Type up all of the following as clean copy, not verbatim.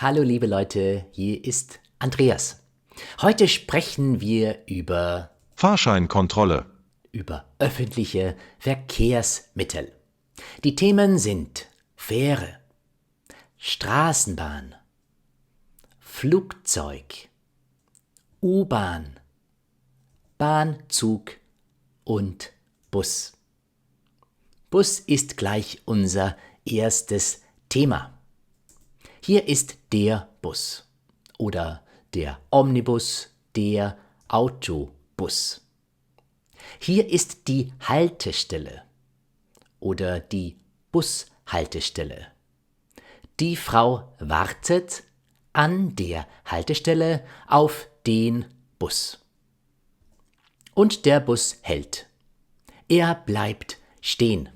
Hallo liebe Leute, hier ist Andreas. Heute sprechen wir Fahrscheinkontrolle. über öffentliche Verkehrsmittel. Die Themen sind Fähre, Straßenbahn, Flugzeug, U-Bahn, Bahnzug und Bus. Bus ist gleich unser erstes Thema. Hier ist der Bus oder der Omnibus, der Autobus. Hier ist die Haltestelle oder die Bushaltestelle. Die Frau wartet an der Haltestelle auf den Bus. Und der Bus hält. Er bleibt stehen.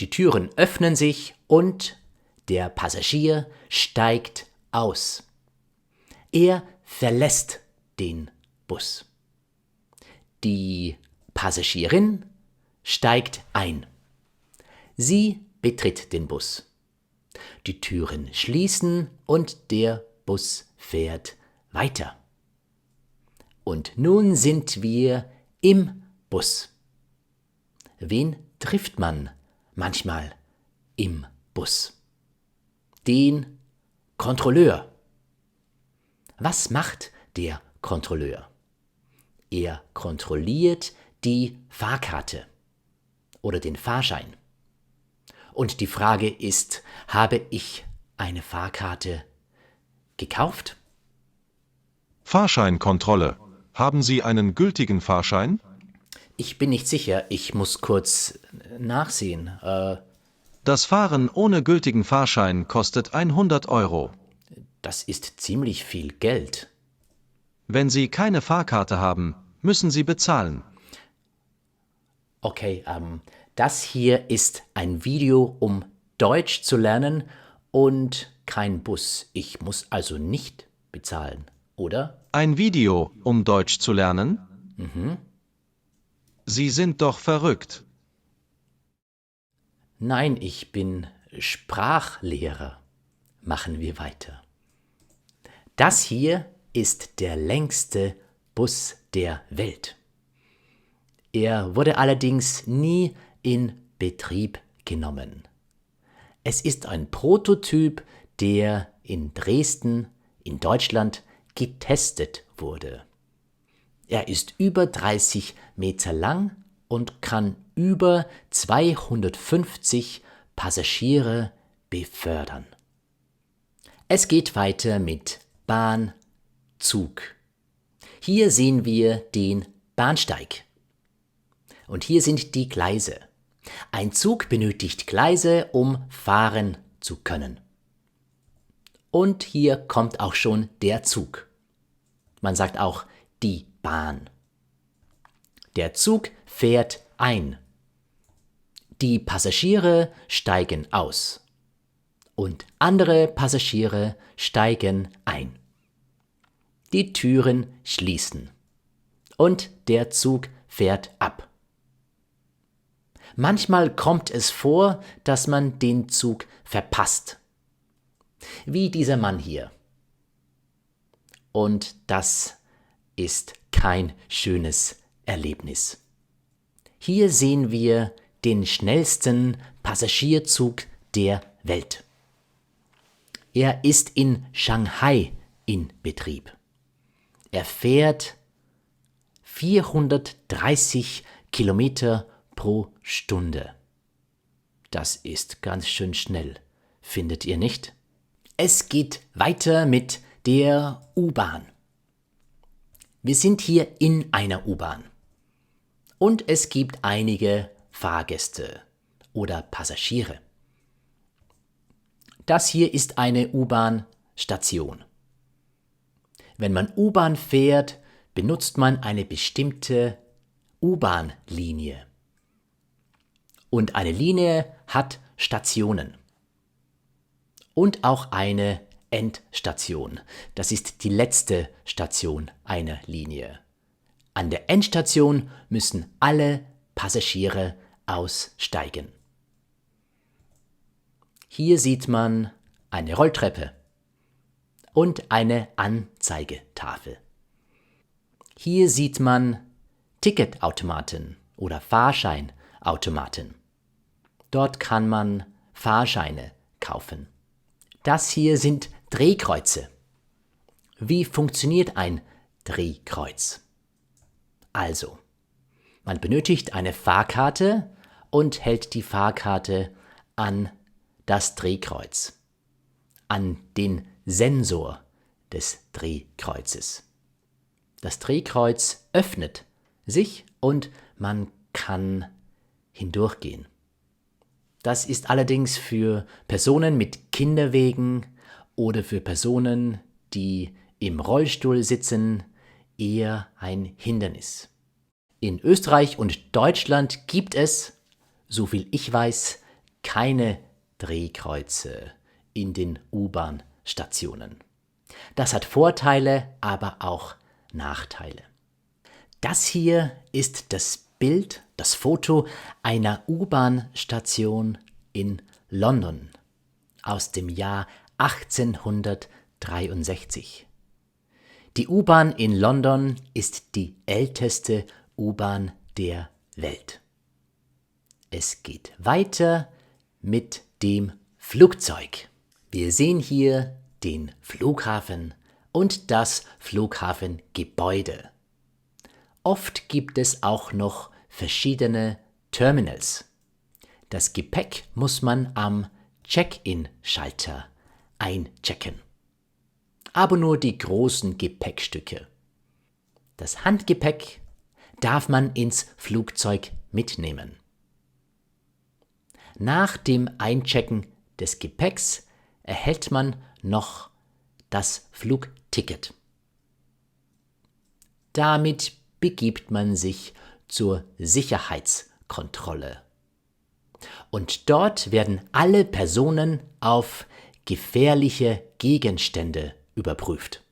Die Türen öffnen sich und der Passagier steigt aus. Er verlässt den Bus. Die Passagierin steigt ein. Sie betritt den Bus. Die Türen schließen und der Bus fährt weiter. Und nun sind wir im Bus. Wen trifft man manchmal im Bus? Den Kontrolleur. Was macht der Kontrolleur? Er kontrolliert die Fahrkarte oder den Fahrschein. Und die Frage ist, habe ich eine Fahrkarte gekauft? Fahrscheinkontrolle. Haben Sie einen gültigen Fahrschein? Ich bin nicht sicher, ich muss kurz nachsehen. Das Fahren ohne gültigen Fahrschein kostet 100 Euro. Das ist ziemlich viel Geld. Wenn Sie keine Fahrkarte haben, müssen Sie bezahlen. Okay, das hier ist ein Video, um Deutsch zu lernen und kein Bus. Ich muss also nicht bezahlen, oder? Ein Video, um Deutsch zu lernen? Sie sind doch verrückt. Nein, ich bin Sprachlehrer. Machen wir weiter. Das hier ist der längste Bus der Welt. Er wurde allerdings nie in Betrieb genommen. Es ist ein Prototyp, der in Dresden, in Deutschland, getestet wurde. Er ist über 30 Meter lang und kann über 250 Passagiere befördern. Es geht weiter mit Bahnzug. Hier sehen wir den Bahnsteig. Und hier sind die Gleise. Ein Zug benötigt Gleise, um fahren zu können. Und hier kommt auch schon der Zug. Man sagt auch die Bahn. Der Zug fährt ein. Die Passagiere steigen aus. Und andere Passagiere steigen ein. Die Türen schließen. Und der Zug fährt ab. Manchmal kommt es vor, dass man den Zug verpasst. Wie dieser Mann hier. Und das ist kein schönes Erlebnis. Hier sehen wir den schnellsten Passagierzug der Welt. Er ist in Shanghai in Betrieb. Er fährt 430 Kilometer pro Stunde. Das ist ganz schön schnell, findet ihr nicht? Es geht weiter mit der U-Bahn. Wir sind hier in einer U-Bahn. Und es gibt einige Fahrgäste oder Passagiere. Das hier ist eine U-Bahn-Station. Wenn man U-Bahn fährt, benutzt man eine bestimmte U-Bahn-Linie. Und eine Linie hat Stationen. Und auch eine Endstation. Das ist die letzte Station einer Linie. An der Endstation müssen alle Passagiere aussteigen. Hier sieht man eine Rolltreppe und eine Anzeigetafel. Hier sieht man Ticketautomaten oder Fahrscheinautomaten. Dort kann man Fahrscheine kaufen. Das hier sind Drehkreuze. Wie funktioniert ein Drehkreuz? Also, man benötigt eine Fahrkarte und hält die Fahrkarte an das Drehkreuz, an den Sensor des Drehkreuzes. Das Drehkreuz öffnet sich und man kann hindurchgehen. Das ist allerdings für Personen mit Kinderwegen oder für Personen, die im Rollstuhl sitzen, eher ein Hindernis. In Österreich und Deutschland gibt es, soviel ich weiß, keine Drehkreuze in den U-Bahn-Stationen. Das hat Vorteile, aber auch Nachteile. Das hier ist das Bild, das Foto einer U-Bahn-Station in London aus dem Jahr 1863. Die U-Bahn in London ist die älteste U-Bahn der Welt. Es geht weiter mit dem Flugzeug. Wir sehen hier den Flughafen und das Flughafengebäude. Oft gibt es auch noch verschiedene Terminals. Das Gepäck muss man am Check-in-Schalter einchecken. Aber nur die großen Gepäckstücke. Das Handgepäck darf man ins Flugzeug mitnehmen. Nach dem Einchecken des Gepäcks erhält man noch das Flugticket. Damit begibt man sich zur Sicherheitskontrolle. Und dort werden alle Personen auf gefährliche Gegenstände überprüft.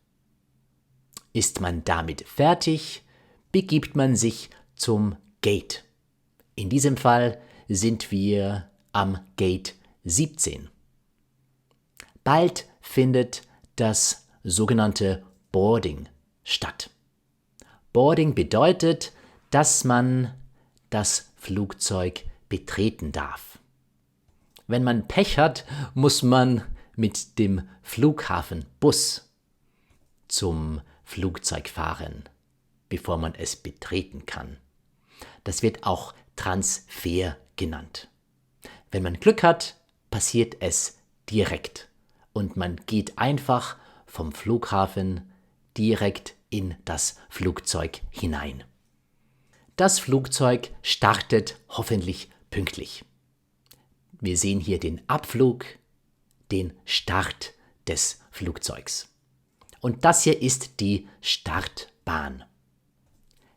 Ist man damit fertig, begibt man sich zum Gate. In diesem Fall sind wir am Gate 17. Bald findet das sogenannte Boarding statt. Boarding bedeutet, dass man das Flugzeug betreten darf. Wenn man Pech hat, muss man mit dem Flughafenbus zum Flugzeug fahren, bevor man es betreten kann. Das wird auch Transfer genannt. Wenn man Glück hat, passiert es direkt und man geht einfach vom Flughafen direkt in das Flugzeug hinein. Das Flugzeug startet hoffentlich pünktlich. Wir sehen hier den Abflug, den Start des Flugzeugs. Und das hier ist die Startbahn.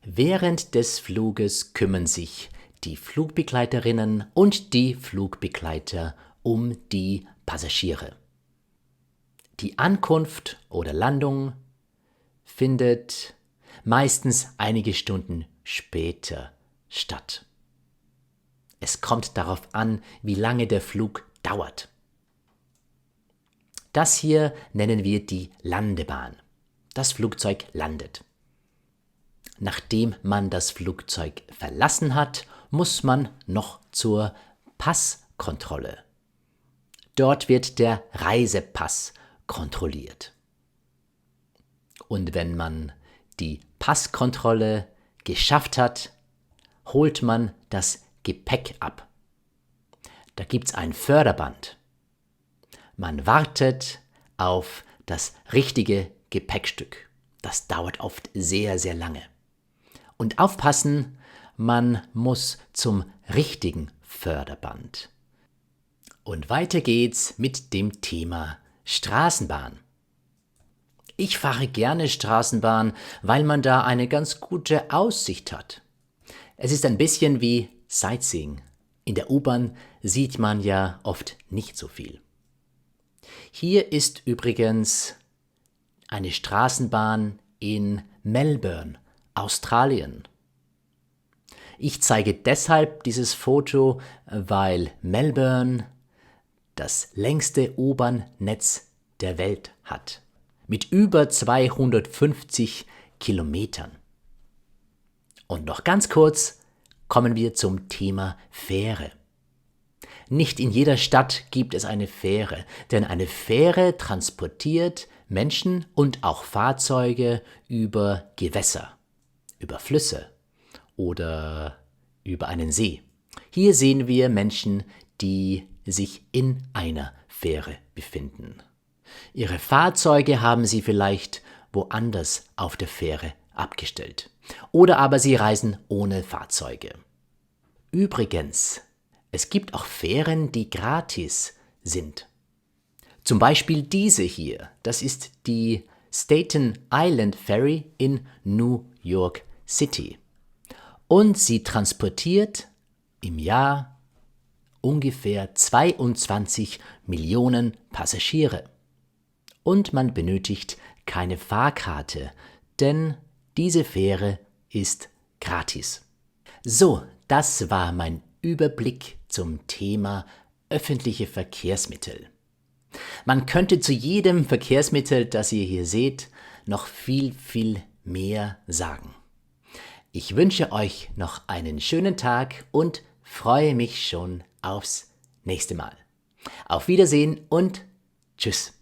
Während des Fluges kümmern sich die Flugbegleiterinnen und die Flugbegleiter um die Passagiere. Die Ankunft oder Landung findet meistens einige Stunden später statt. Es kommt darauf an, wie lange der Flug dauert. Das hier nennen wir die Landebahn. Das Flugzeug landet. Nachdem man das Flugzeug verlassen hat, muss man noch zur Passkontrolle. Dort wird der Reisepass kontrolliert. Und wenn man die Passkontrolle geschafft hat, holt man das Gepäck ab. Da gibt's ein Förderband. Man wartet auf das richtige Gepäckstück. Das dauert oft sehr, sehr lange. Und aufpassen, man muss zum richtigen Förderband. Und weiter geht's mit dem Thema Straßenbahn. Ich fahre gerne Straßenbahn, weil man da eine ganz gute Aussicht hat. Es ist ein bisschen wie Sightseeing. In der U-Bahn sieht man ja oft nicht so viel. Hier ist übrigens eine Straßenbahn in Melbourne, Australien. Ich zeige deshalb dieses Foto, weil Melbourne das längste U-Bahn-Netz der Welt hat, mit über 250 Kilometern. Und noch ganz kurz kommen wir zum Thema Fähre. Nicht in jeder Stadt gibt es eine Fähre, denn eine Fähre transportiert Menschen und auch Fahrzeuge über Gewässer, über Flüsse oder über einen See. Hier sehen wir Menschen, die sich in einer Fähre befinden. Ihre Fahrzeuge haben sie vielleicht woanders auf der Fähre abgestellt. Oder aber sie reisen ohne Fahrzeuge. Übrigens, es gibt auch Fähren, die gratis sind. Zum Beispiel diese hier. Das ist die Staten Island Ferry in New York City. Und sie transportiert im Jahr ungefähr 22 Millionen Passagiere. Und man benötigt keine Fahrkarte, denn diese Fähre ist gratis. So, das war mein Überblick zum Thema öffentliche Verkehrsmittel. Man könnte zu jedem Verkehrsmittel, das ihr hier seht, noch viel, viel mehr sagen. Ich wünsche euch noch einen schönen Tag und freue mich schon aufs nächste Mal. Auf Wiedersehen und tschüss.